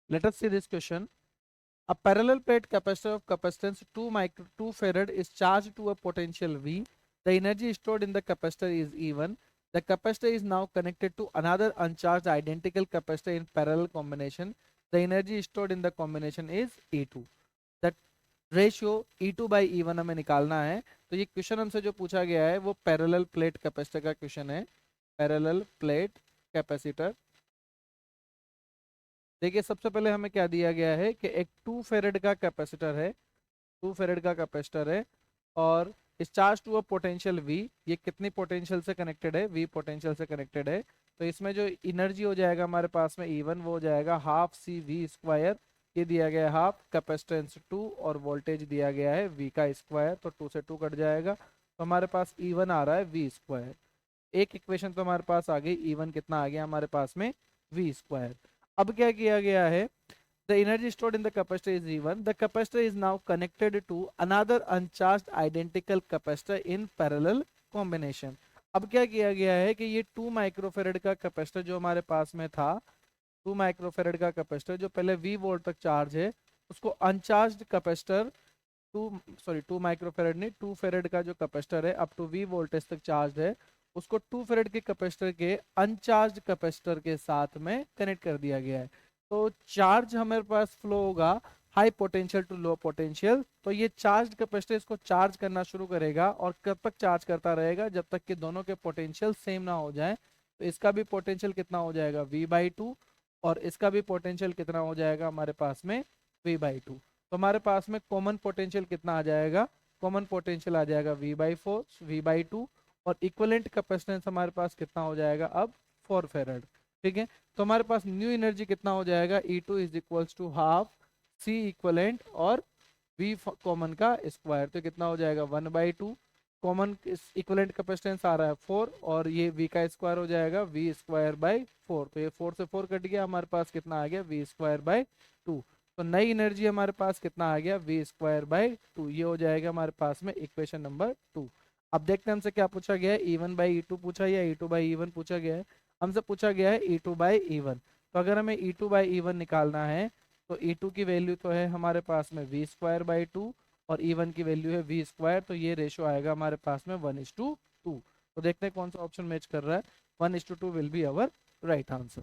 Let us see this question. A parallel plate capacitor of capacitance 2 farad is charged to a potential V. The energy stored in the capacitor is E1. The capacitor is now connected to another uncharged identical capacitor in parallel combination. The energy stored in the combination is E2. That ratio E2 by E1 हमें निकालना है। तो ये question हमसे जो पूछा गया है वो पैरेलल प्लेट कैपेसिटर का क्वेश्चन है। पैरेलल प्लेट कैपेसिटर, देखिए सबसे पहले हमें क्या दिया गया है कि एक 2 फेरेड का कैपेसिटर है, 2 फेरेड का कैपेसिटर है और इस charge to a potential V, ये कितनी पोटेंशियल से कनेक्टेड है, V पोटेंशियल से कनेक्टेड है। तो इसमें जो एनर्जी हो जाएगा हमारे पास में E1 वो हो जाएगा हाफ CV², ये दिया गया है हाफ, कैपेसिटेंस 2 और वोल्टेज दिया गया है V का स्क्वायर, तो 2 से 2 कट जाएगा, तो हमारे पास E1 आ रहा है V²। एक इक्वेशन तो हमारे पास आ गई, E1 कितना आ गया हमारे पास में V²। अब क्या किया गया है, the energy stored in the capacitor is E1. The capacitor is now connected to another uncharged identical capacitor in parallel combination. अब क्या किया गया है कि ये 2 माइक्रोफेरेड का कैपेसिटर जो हमारे पास में था, 2 माइक्रोफेरेड का कैपेसिटर जो पहले V वोल्ट तक चार्ज है, उसको अनचार्ज्ड कैपेसिटर 2 माइक्रोफेरेड नहीं 2 फेरेड का जो कैपेसिटर है अप टू V वोल्टेज तक चार्ज है, उसको 2 फेरेड के कैपेसिटर के अनचार्ज कैपेसिटर के साथ में कनेक्ट कर दिया गया है। तो चार्ज हमारे पास फ्लो होगा high potential to low potential. तो ये चार्ज कैपेसिटर इसको चार्ज करना शुरू करेगा और कब तक चार्ज करता रहेगा, जब तक कि दोनों के पोटेंशियल सेम ना हो जाए। तो इसका भी पोटेंशियल कितना हो जाएगा V/2 और इसका भी पोटेंशियल कितना हो जाएगा हमारे पास में V/2। तो हमारे पास में कॉमन पोटेंशियल कितना आ जाएगा, कॉमन पोटेंशियल आ जाएगा V/4 V/2 और इक्विवेलेंट कैपेसिटेंस हमारे पास कितना हो जाएगा अब 4 फेरेड। ठीक है, तो हमारे पास न्यू एनर्जी कितना हो जाएगा E2 is equals to half C equivalent और V कॉमन का स्क्वायर, तो कितना हो जाएगा 1/2। कॉमन इक्विवेलेंट कैपेसिटेंस आ रहा है 4 और ये V का स्क्वायर हो जाएगा V²/4, तो ये 4 से 4 कट गया, हमारे पास कितना आ गया V²/2। तो नई एनर्जी हमारे पास कितना आ गया V²/2, ये हो जाएगा हमारे पास में इक्वेशन नंबर 2। अब देखते हैं हमसे क्या पूछा गया है, E1/E2 पूछा या E2/E1 पूछा गया है। हमसे पूछा गया है E2/E1। तो अगर हमें E2/E1 निकालना है तो E2 की वैल्यू तो है हमारे पास में V²/2 और E1 की वैल्यू है V², तो ये रेशो आएगा हमारे पास में 1:2। तो देखते हैं कौन सा ऑप्शन मैच कर रहा है। 1:2 will be our right answer.